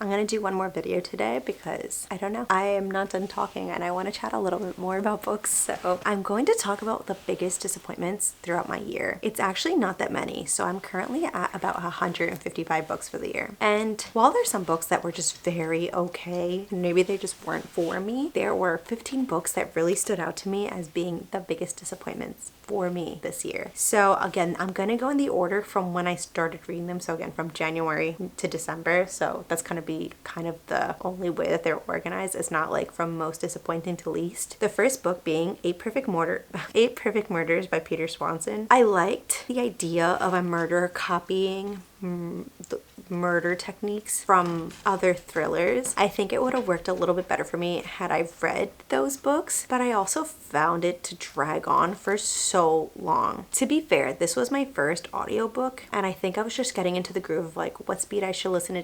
I'm gonna do one more video today because I don't know, I am not done talking and I want to chat a little bit more about books. So I'm going to talk about the biggest disappointments throughout my year. It's actually not that many, so I'm currently at about 155 books for the year. And while there's some books that were just very okay, maybe they just weren't for me, there were 15 books that really stood out to me as being the biggest disappointments for me this year. So again, I'm gonna go in the order from when I started reading them. So again, from January to December. So that's gonna be kind of the only way that they're organized. It's not like from most disappointing to least. The first book being Eight Perfect Murders by Peter Swanson. I liked the idea of a murderer copying the murder techniques from other thrillers. I think it would have worked a little bit better for me had I read those books, but I also found it to drag on for so long. To be fair, this was my first audiobook, and I think I was just getting into the groove of like what speed I should listen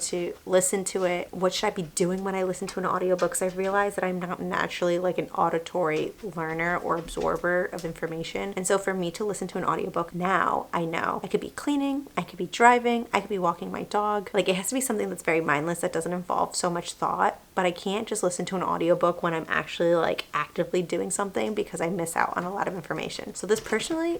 to it. What should I be doing when I listen to an audiobook? Because I realized that I'm not naturally like an auditory learner or absorber of information. And so for me to listen to an audiobook now, I know I could be cleaning, I could be driving, I could be walking my dog. Like it has to be something that's very mindless that doesn't involve so much thought, but I can't just listen to an audiobook when I'm actually like actively doing something because I miss out on a lot of information. So this personally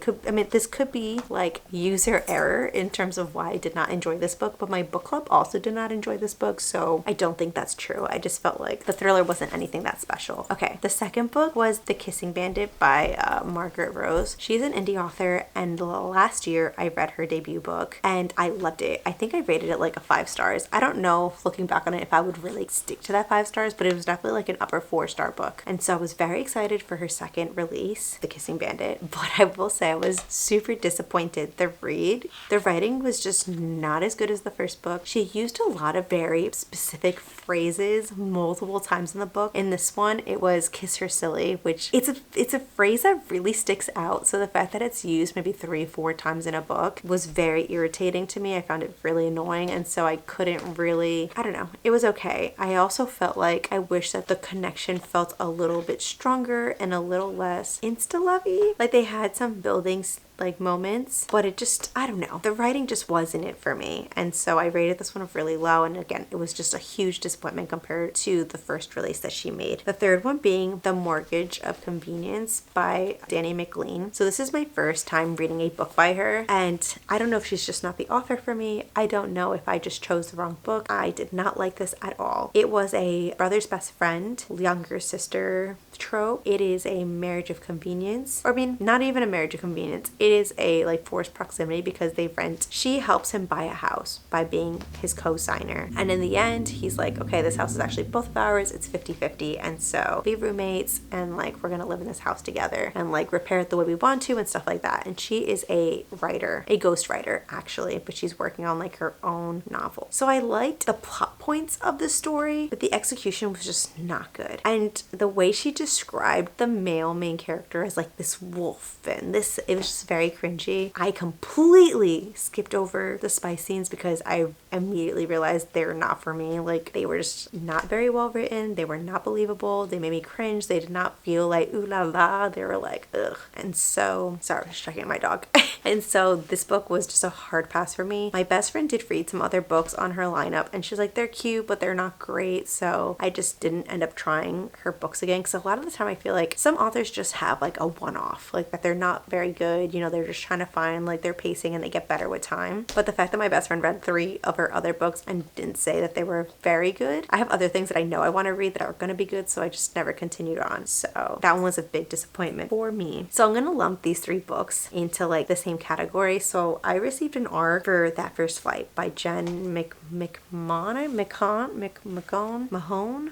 this could be like user error in terms of why I did not enjoy this book, but my book club also did not enjoy this book, so I don't think that's true. I just felt like the thriller wasn't anything that special. Okay, the second book was The Kissing Bandit by Margaret Rose. She's an indie author, and last year I read her debut book and I loved it. I think I rated it like a 5 stars. I don't know, looking back on it, if I would really stick to that 5 stars, but it was definitely like an upper 4-star book. And so I was very excited for her second release, The Kissing Bandit, but I will say I was super disappointed. The writing was just not as good as the first book. She used a lot of very specific phrases multiple times in the book. In this one, it was kiss her silly, which it's a phrase that really sticks out. So the fact that it's used maybe 3-4 times in a book was very irritating to me. I found it really annoying, and so I couldn't really, I don't know, it was okay. I also felt like I wish that the connection felt a little bit stronger and a little less insta-lovey. Like they had some buildings like moments, but it just, I don't know, the writing just wasn't it for me. And so I rated this one really low, and again, it was just a huge disappointment compared to the first release that she made. The third one being The Mortgage of Convenience by Danny McLean. So this is my first time reading a book by her, and I don't know if she's just not the author for me. I don't know if I just chose the wrong book. I did not like this at all. It was a brother's best friend, younger sister trope. It is a marriage of convenience, or I mean, not even a marriage of convenience. It is a like forced proximity because they rent. She helps him buy a house by being his co-signer, and in the end he's like, okay, this house is actually both of ours, it's 50-50, and so be roommates and like we're gonna live in this house together and like repair it the way we want to and stuff like that. And she is a writer, a ghostwriter actually, but she's working on like her own novel. So I liked the plot points of the story, but the execution was just not good. And the way she described the male main character as like this wolf, and this, it was just very cringy. I completely skipped over the spy scenes because I immediately realized they're not for me. Like they were just not very well written. They were not believable. They made me cringe. They did not feel like ooh la la. They were like ugh. And so, sorry, I was checking my dog. And so this book was just a hard pass for me. My best friend did read some other books on her lineup, and she's like, they're cute, but they're not great. So I just didn't end up trying her books again, because a lot of the time I feel like some authors just have like a one-off, like that they're not very good. You know, they're just trying to find like their pacing and they get better with time. But the fact that my best friend read 3 of her other books and didn't say that they were very good, I have other things that I know I want to read that are going to be good, so I just never continued on. So that one was a big disappointment for me. So I'm going to lump these 3 books into like the same category. So I received an R for That First Flight by Jen Mahone.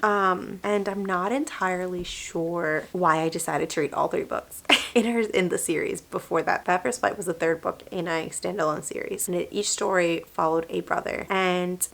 And I'm not entirely sure why I decided to read all 3 books in the series before that. That First Flight was the 3rd book in a standalone series, and each story followed a brother, and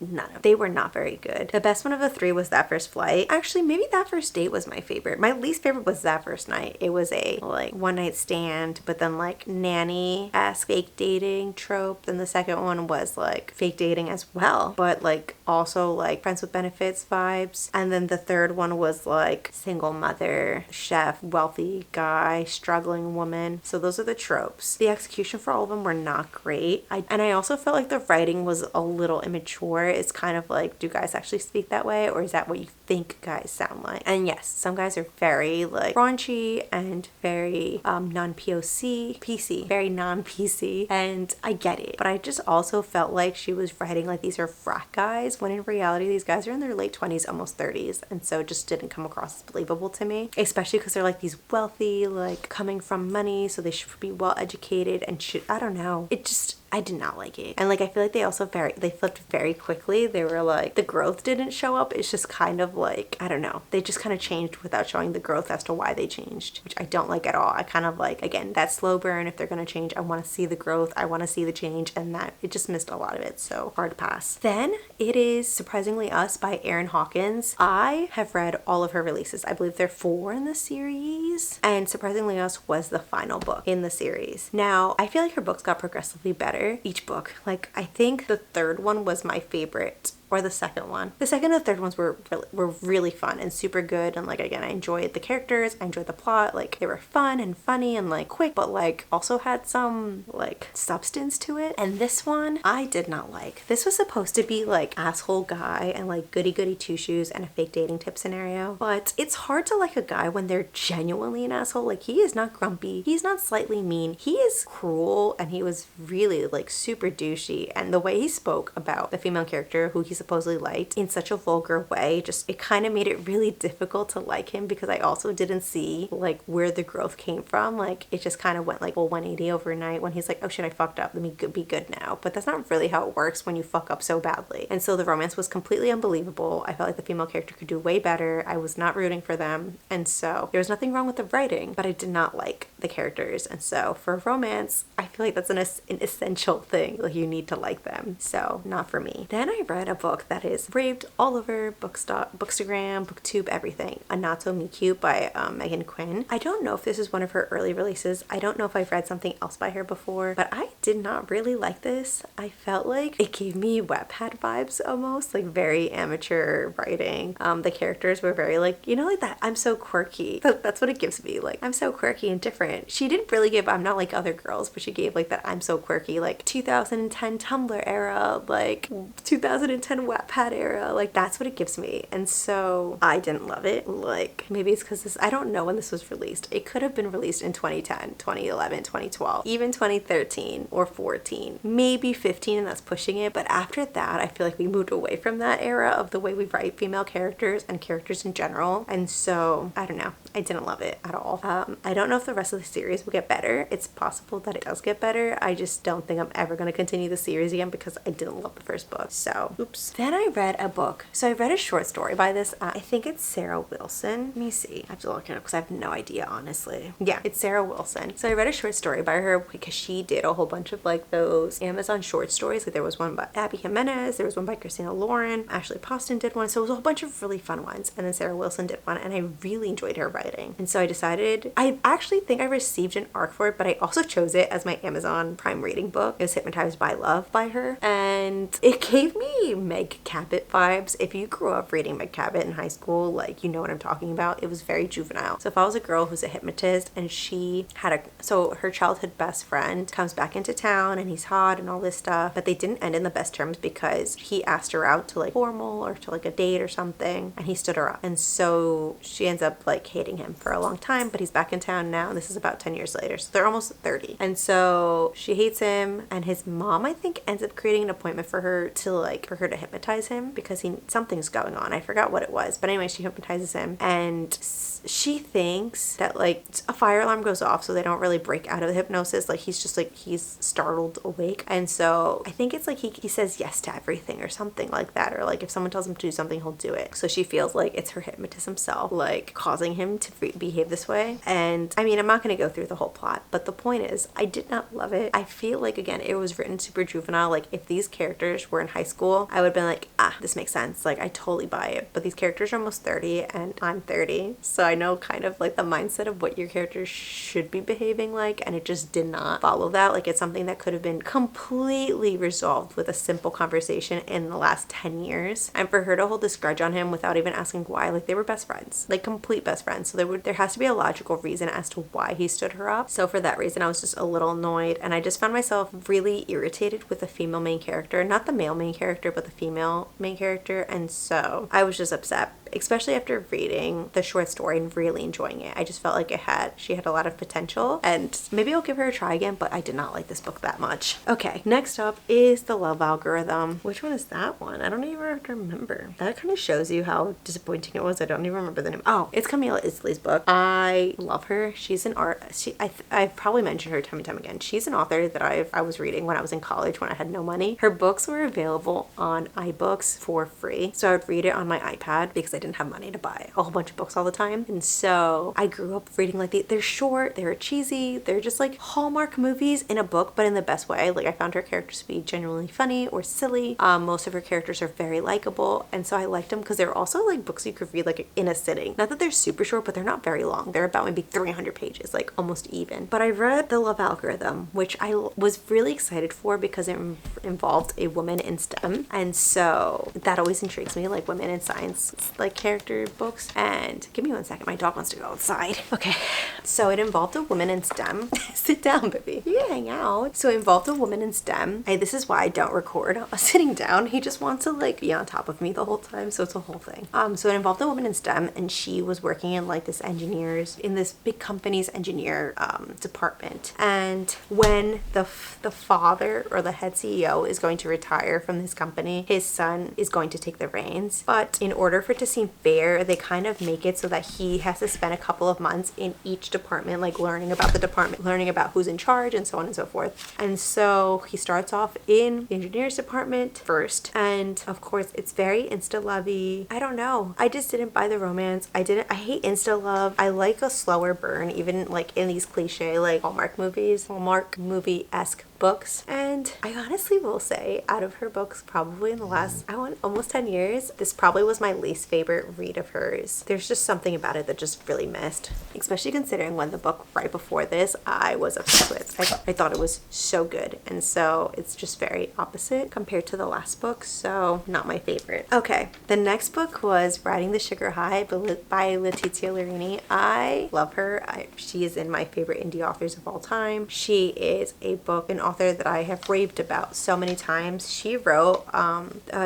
they were not very good. The best one of the 3 was That First Flight. Actually, maybe That First Date was my favorite. My least favorite was That First Night. It was a like one night stand, but then like nanny-esque fake dating trope. Then the second one was like fake dating as well, but like also like friends with benefits vibes. And then the third one was like single mother, chef, wealthy guy, struggling woman. So those are the tropes. The execution for all of them were not great. I also felt like the writing was a little immature. It's kind of like, do guys actually speak that way, or is that what you think guys sound like? And yes, some guys are very like raunchy and very non-POC, PC, very non-PC, and I get it. But I just also felt like she was writing like these are frat guys, when in reality these guys are in their late 20s, almost 30s, and so it just didn't come across as believable to me, especially because they're like these wealthy, like coming from money, so they should be well educated and should, I don't know. I did not like it. And like I feel like they flipped very quickly. They were like, the growth didn't show up. It's just kind of like, I don't know. They just kind of changed without showing the growth as to why they changed, which I don't like at all. I kind of like, again, that slow burn. If they're going to change, I want to see the growth. I want to see the change, and that it just missed a lot of it. So hard pass. Then it is Surprisingly Us by Erin Hawkins. I have read all of her releases. I believe there are 4 in the series, and Surprisingly Us was the final book in the series. Now, I feel like her books got progressively better each book. Like, I think the third one was my favorite, or the second one. The second and the third ones were really fun and super good, and like, again, I enjoyed the characters, I enjoyed the plot. Like, they were fun and funny and like quick, but like also had some like substance to it. And this one I did not like. This was supposed to be like asshole guy and like goody goody two shoes and a fake dating tip scenario, but it's hard to like a guy when they're genuinely an asshole. Like, he is not grumpy, he's not slightly mean, he is cruel, and he was really like super douchey. And the way he spoke about the female character who he supposedly liked in such a vulgar way, just it kind of made it really difficult to like him, because I also didn't see like where the growth came from. Like, it just kind of went like full 180 overnight when he's like, oh shit, I fucked up, let me be good now. But that's not really how it works when you fuck up so badly. And so the romance was completely unbelievable. I felt like the female character could do way better. I was not rooting for them, and so there was nothing wrong with the writing, but I did not like the characters. And so for romance, I feel like that's an essential thing. Like, you need to like them. So not for me. Then I read a book that is raved all over Bookstagram, Booktube, everything. A Not So Me Cute by Megan Quinn. I don't know if this is one of her early releases. I don't know if I've read something else by her before, but I did not really like this. I felt like it gave me Wattpad vibes almost, like very amateur writing. The characters were very like, you know, like that I'm so quirky. That's what it gives me. Like, I'm so quirky and different. She didn't really give I'm not like other girls, but she gave like that I'm so quirky, like 2010 Tumblr era, like 2010 Wattpad era. Like, that's what it gives me. And so I didn't love it. Like, maybe it's because this, I don't know when this was released. It could have been released in 2010, 2011, 2012, even 2013 or 14, maybe 15, and that's pushing it. But after that, I feel like we moved away from that era of the way we write female characters and characters in general. And so I don't know. I didn't love it at all. I don't know if the rest of the series will get better. It's possible that it does get better. I just don't think I'm ever going to continue the series again because I didn't love the first book. So, oops. Then I read a book. So I read a short story by this. I think it's Sarah Wilson. Let me see. I have to look it up because I have no idea, honestly. Yeah, it's Sarah Wilson. So I read a short story by her because she did a whole bunch of like those Amazon short stories. Like, there was one by Abby Jimenez. There was one by Christina Lauren. Ashley Poston did one. So it was a whole bunch of really fun ones. And then Sarah Wilson did one, and I really enjoyed her writing. And so I decided, I actually think I received an ARC for it, but I also chose it as my Amazon Prime reading book. It was Hypnotized by Love by her. And it gave me Meg Cabot vibes. If you grew up reading Meg Cabot in high school, like, you know what I'm talking about. It was very juvenile. So if I was a girl who's a hypnotist and she had so her childhood best friend comes back into town and he's hot and all this stuff, but they didn't end in the best terms because he asked her out to like formal or to like a date or something, and he stood her up. And so she ends up like hating him for a long time, but he's back in town now, and this is about 10 years later. So they're almost 30. And so she hates him, and his mom, I think, ends up creating an appointment for her to hypnotize him because something's going on. I forgot what it was. But anyway, she hypnotizes him, and she thinks that like a fire alarm goes off so they don't really break out of the hypnosis. Like, he's just like, he's startled awake. And so I think it's like he says yes to everything or something like that, or like if someone tells him to do something, he'll do it. So she feels like it's her hypnotist himself like causing him to behave this way. And I mean, I'm not going to go through the whole plot, but the point is, I did not love it. I feel like, again, it was written super juvenile. Like, if these characters were in high school, I would been like, ah, this makes sense. Like, I totally buy it. But these characters are almost 30 and I'm 30. So I know kind of like the mindset of what your characters should be behaving like, and it just did not follow that. Like, it's something that could have been completely resolved with a simple conversation in the last 10 years. And for her to hold this grudge on him without even asking why, like, they were best friends, like complete best friends. So there has to be a logical reason as to why he stood her up. So for that reason, I was just a little annoyed, and I just found myself really irritated with the female main character, not the male main character, but the female main character. And so I was just upset, especially after reading the short story and really enjoying it. I just felt like she had a lot of potential, and maybe I'll give her a try again, but I did not like this book that much. Okay, next up is The Love Algorithm. Which one is that one? I don't even remember. That kind of shows you how disappointing it was. I don't even remember the name. Oh, it's Camilla Isley's book. I love her. She's an I've probably mentioned her time and time again. She's an author that I was reading when I was in college when I had no money. Her books were available on iBooks for free, so I would read it on my iPad because I didn't have money to buy a whole bunch of books all the time. And so I grew up reading like they're short, they're cheesy, they're just like Hallmark movies in a book, but in the best way. Like, I found her characters to be genuinely funny or silly. Most of her characters are very likable, and so I liked them because they're also like books you could read like in a sitting. Not that they're super short, but they're not very long. They're about maybe 300 pages, like almost even. But I read The Love Algorithm, which I was really excited for because it involved a woman in STEM, and so that always intrigues me, like women in science, like character books. And give me one second, my dog wants to go outside. Okay, so it involved a woman in STEM. Sit down, baby, you can hang out. So it involved a woman in STEM. Hey, this is why I don't record sitting down. He just wants to like be on top of me the whole time, so it's a whole thing. So it involved a woman in STEM, and she was working in like this big company's engineer department. And when the father or the head CEO is going to retire from this company, his son is going to take the reins. But in order for it to seem fair, they kind of make it so that he has to spend a couple of months in each department, like learning about the department, learning about who's in charge, and so on and so forth. And so he starts off in the engineers department first, and of course it's very insta-lovey. I don't know, I just didn't buy the romance. I hate insta-love. I like a slower burn, even like in these cliche like Hallmark movie-esque books. And I honestly will say, out of her books, probably in the last almost 10 years, this probably was my least favorite read of hers. There's just something about it that just really missed, especially considering when the book right before this I was obsessed with. I thought it was so good, and so it's just very opposite compared to the last book, so not my favorite. Okay, the next book was Riding the Sugar High by Letizia Larini. I love her. She is in my favorite indie authors of all time. She is an author that I have raved about so many times. She wrote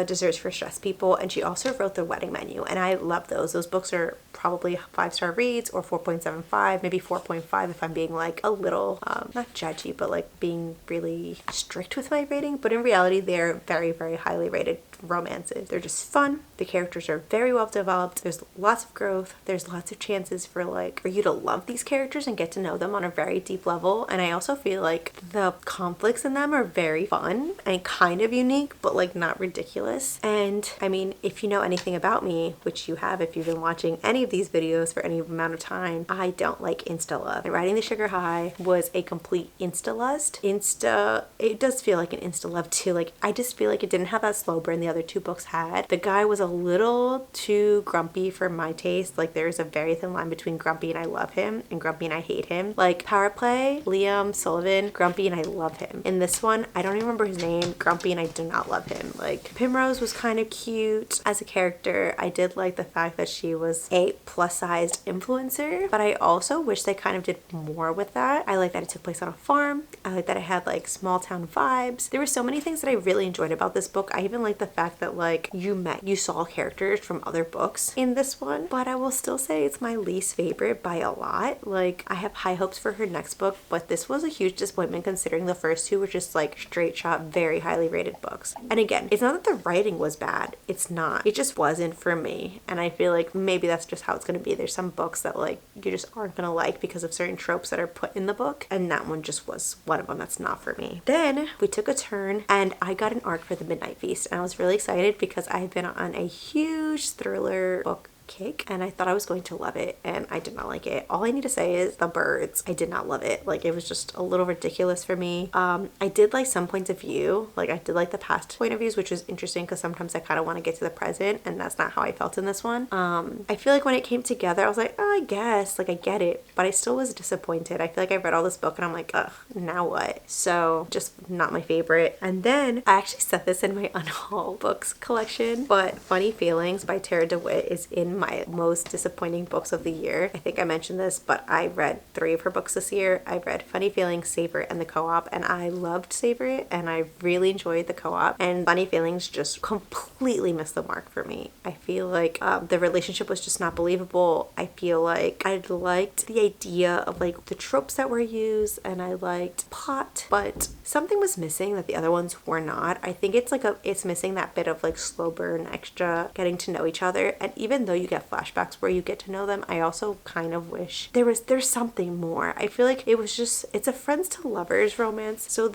Desserts for Stressed People, and she also wrote The Wedding Menu, and I love those. Those books are probably 5-star reads, or 4.75, maybe 4.5 if I'm being like a little not judgy, but like being really strict with my rating. But in reality, they're very, very highly rated romances. They're just fun. The characters are very well developed. There's lots of growth. There's lots of chances for you to love these characters and get to know them on a very deep level. And I also feel like the conflicts in them are very fun and kind of unique, but like not ridiculous. And I mean, if you know anything about me, which you have if you've been watching any of these videos for any amount of time, I don't like insta-love. And Riding the Sugar High was a complete insta-lust. It does feel like an insta-love too. Like, I just feel like it didn't have that slow burn the other two books had. The guy was a little too grumpy for my taste. Like, there's a very thin line between grumpy and I love him and grumpy and I hate him. Like Power Play, Liam Sullivan, grumpy and I love him. In this one, I don't even remember his name, grumpy and I do not love him. Like, Primrose was kind of cute as a character. I did like the fact that she was a plus-sized influencer, but I also wish they kind of did more with that. I like that it took place on a farm. I like that it had like small town vibes. There were so many things that I really enjoyed about this book. I even like the fact that like you saw characters from other books in this one, but I will still say it's my least favorite by a lot. Like, I have high hopes for her next book, but this was a huge disappointment considering the first two were just like straight shot, very highly rated books. And again, it's not that the writing was bad. It's not. It just wasn't for me. And I feel like maybe that's just how it's going to be. There's some books that like you just aren't going to like because of certain tropes that are put in the book, and that one just was one of them that's not for me. Then we took a turn and I got an arc for The Midnight Feast, and I was really excited because I've been on a huge thriller book kick and I thought I was going to love it, and I did not like it. All I need to say is the birds. I did not love it. Like, it was just a little ridiculous for me. I did like some points of view. Like, I did like the past point of views, which was interesting because sometimes I kind of want to get to the present, and that's not how I felt in this one. I feel like when it came together, I was like, oh, I guess, like, I get it, but I still was disappointed. I feel like I read all this book and I'm like, ugh, now what? So just not my favorite. And then I actually set this in my unhaul books collection, but Funny Feelings by Tara DeWitt is in my most disappointing books of the year. I think I mentioned this, but I read 3 of her books this year. I read Funny Feelings, Savor It, and The Co-op, and I loved Savor It, and I really enjoyed The Co-op, and Funny Feelings just completely missed the mark for me. I feel like the relationship was just not believable. I feel like I liked the idea of like the tropes that were used, and I liked plot, but something was missing that the other ones were not. I think it's missing that bit of like slow burn extra getting to know each other, and even though you get flashbacks where you get to know them, I also kind of wish there's something more. I feel like it's a friends to lovers romance, so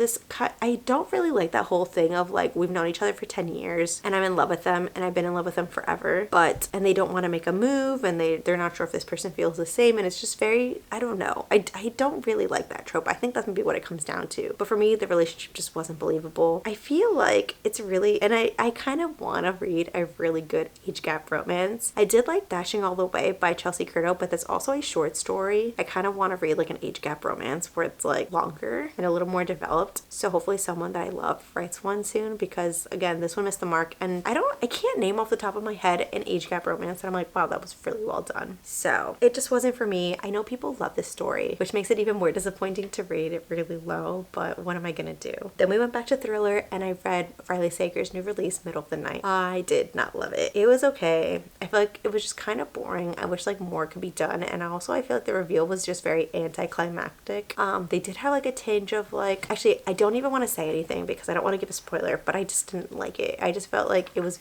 I don't really like that whole thing of like we've known each other for 10 years and I'm in love with them and I've been in love with them forever, and they don't want to make a move and they're not sure if this person feels the same, and it's just very, I don't know, I don't really like that trope. I think that's maybe what it comes down to, but for me the relationship just wasn't believable. I feel like it's really, and I kind of want to read a really good age gap romance. I did like Dashing All the Way by Chelsea Curto, but that's also a short story. I kind of want to read like an age gap romance where it's like longer and a little more developed, so hopefully someone that I love writes one soon, because again, this one missed the mark, and I can't name off the top of my head an age gap romance and I'm like, wow, that was really well done. So it just wasn't for me. I know people love this story, which makes it even more disappointing to rate it really low, but what am I gonna do? Then we went back to thriller and I read Riley Sager's new release, Middle of the Night. I did not love it. It was okay. I feel like it was just kind of boring. I wish like more could be done, and also I feel like the reveal was just very anticlimactic. They did have like a tinge of like, actually I don't even want to say anything because I don't want to give a spoiler, but I just didn't like it. I just felt like it was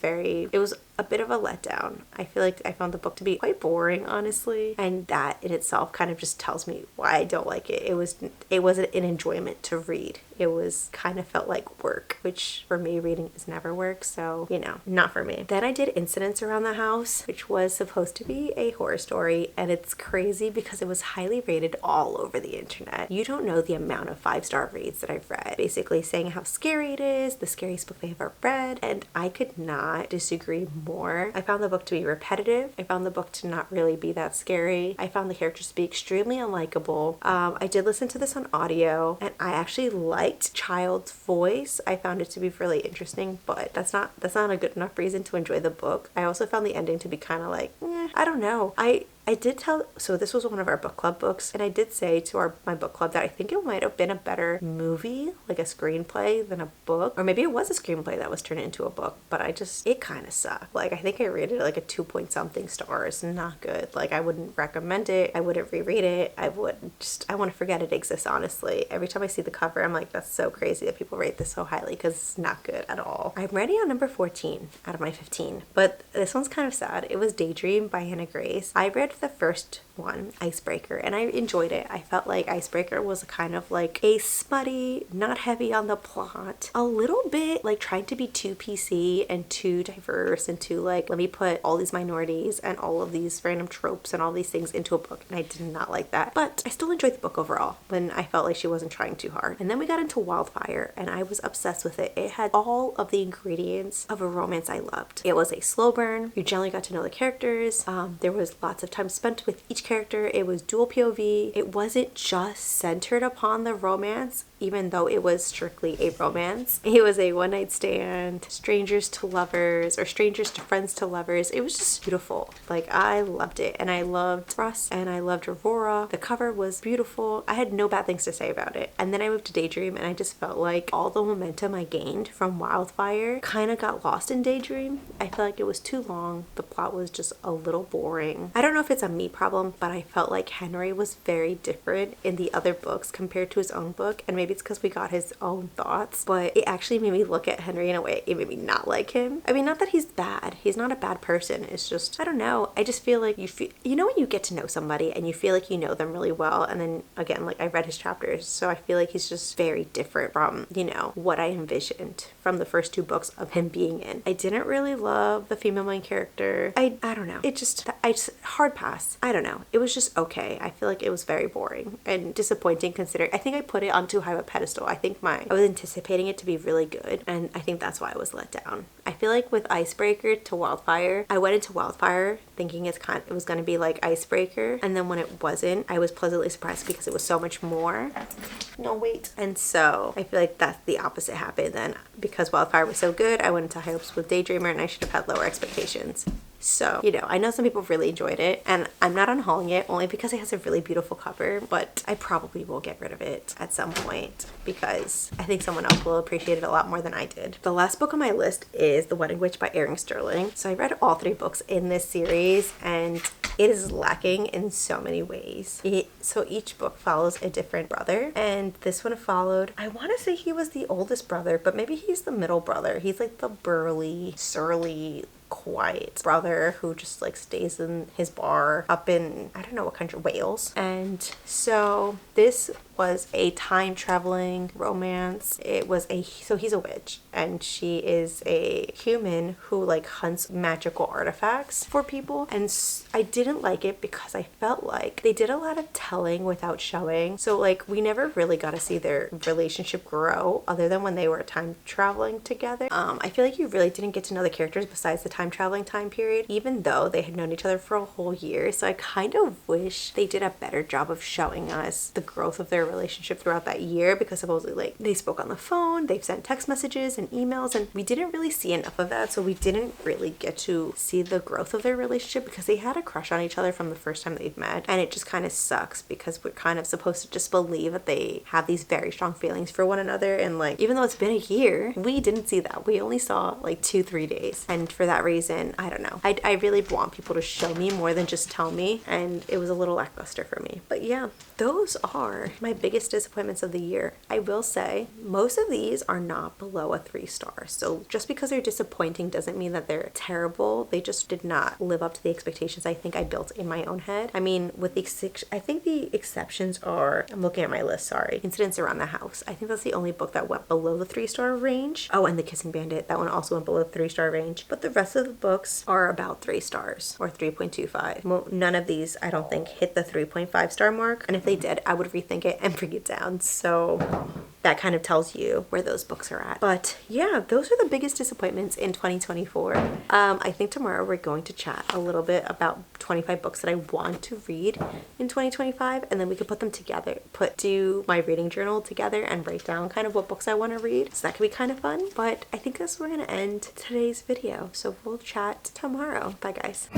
a bit of a letdown. I feel like I found the book to be quite boring, honestly, and that in itself kind of just tells me why I don't like it. It wasn't an enjoyment to read. It was kind of felt like work, which for me reading is never work, so you know, not for me. Then I did Incidents Around the House, which was supposed to be a horror story, and it's crazy because it was highly rated all over the internet. You don't know the amount of 5-star reads that I've read, basically saying how scary it is, the scariest book they've ever read, and I could not disagree more. I found the book to be repetitive. I found the book to not really be that scary. I found the characters to be extremely unlikable. I did listen to this on audio, and I actually liked Child's voice. I found it to be really interesting, but that's not a good enough reason to enjoy the book. I also found the ending to be kind of like, I don't know. I did so this was one of our book club books, and I did say to my book club that I think it might have been a better movie, like a screenplay, than a book, or maybe it was a screenplay that was turned into a book, but it kind of sucked. Like, I think I rated it like a 2-point-something stars. Not good. Like, I wouldn't recommend it. I wouldn't reread it. I want to forget it exists, honestly. Every time I see the cover, I'm like, that's so crazy that people rate this so highly, because it's not good at all. I'm ready on number 14 out of my 15, but this one's kind of sad. It was Daydream by Hannah Grace. I read the first one, Icebreaker, and I enjoyed it. I felt like Icebreaker was kind of like a smutty, not heavy on the plot, a little bit like trying to be too PC and too diverse and too like, let me put all these minorities and all of these random tropes and all these things into a book, and I did not like that. But I still enjoyed the book overall when I felt like she wasn't trying too hard. And then we got into Wildfire, and I was obsessed with it. It had all of the ingredients of a romance I loved. It was a slow burn. You generally got to know the characters. There was lots of time spent with each character. It was dual POV. It wasn't just centered upon the romance, even though it was strictly a romance. It was a one-night stand, strangers to lovers, or strangers to friends to lovers. It was just beautiful. Like, I loved it, and I loved Russ, and I loved Aurora. The cover was beautiful. I had no bad things to say about it. And then I moved to Daydream, and I just felt like all the momentum I gained from Wildfire kind of got lost in Daydream. I felt like it was too long. The plot was just a little boring. I don't know if it's a me problem, but I felt like Henry was very different in the other books compared to his own book, and maybe it's because we got his own thoughts, but it actually made me look at Henry in a way it made me not like him. I mean, not that he's bad. He's not a bad person. It's just, I don't know. I just feel like you know when you get to know somebody and you feel like you know them really well, and then again, like I read his chapters, so I feel like he's just very different from, you know, what I envisioned from the first two books of him being in. I didn't really love the female main character. I don't know. It just, hard pass. I don't know. It was just okay. I feel like it was very boring and disappointing considering I think I put it on too high of a pedestal. I think I was anticipating it to be really good, and I think that's why I was let down. I feel like with Icebreaker to Wildfire, I went into Wildfire thinking it was going to be like Icebreaker, and then when it wasn't, I was pleasantly surprised because it was so much more. No, wait. And so I feel like that's the opposite happened then. Because Wildfire was so good, I went into high hopes with Daydreamer, and I should have had lower expectations. So, you know, I know some people really enjoyed it, and I'm not unhauling it only because it has a really beautiful cover, but I probably will get rid of it at some point because I think someone else will appreciate it a lot more than I did. The last book on my list is The Wedding Witch by Erin Sterling. So I read all 3 books in this series, and it is lacking in so many ways. So each book follows a different brother, and this one followed, I want to say he was the oldest brother, but maybe he's the middle brother. He's like the burly, surly, quiet brother who just like stays in his bar up in, I don't know what country, Wales. And so this was a time traveling romance. So he's a witch and she is a human who like hunts magical artifacts for people, and I didn't like it because I felt like they did a lot of telling without showing. So like we never really got to see their relationship grow other than when they were time traveling together. I feel like you really didn't get to know the characters besides the time traveling time period, even though they had known each other for a whole year. So I kind of wish they did a better job of showing us the growth of their relationship throughout that year, because supposedly like they spoke on the phone, they've sent text messages and emails, and we didn't really see enough of that. So we didn't really get to see the growth of their relationship because they had a crush on each other from the first time they've met, and it just kind of sucks because we're kind of supposed to just believe that they have these very strong feelings for one another, and like even though it's been a year, we didn't see that. We only saw like 2-3 days, and for that reason, I don't know. I really want people to show me more than just tell me, and it was a little lackluster for me. But yeah, those are my biggest disappointments of the year. I will say most of these are not below a 3 stars. So just because they're disappointing doesn't mean that they're terrible. They just did not live up to the expectations I think I built in my own head. I mean, with the I think the exceptions are, I'm looking at my list, sorry, Incidents Around the House. I think that's the only book that went below the 3-star range. Oh, and The Kissing Bandit, that one also went below the 3-star range. But the rest of the books are about 3 stars or 3.25. Well, none of these I don't think hit the 3.5 star mark, and if they did, I would rethink it and bring it down. So that kind of tells you where those books are at. But yeah, those are the biggest disappointments in 2024. I think tomorrow we're going to chat a little bit about 25 books that I want to read in 2025, and then we could put them together, do my reading journal together and write down kind of what books I want to read. So that could be kind of fun. But I think that's where we're going to end today's video. So we'll chat tomorrow. Bye guys.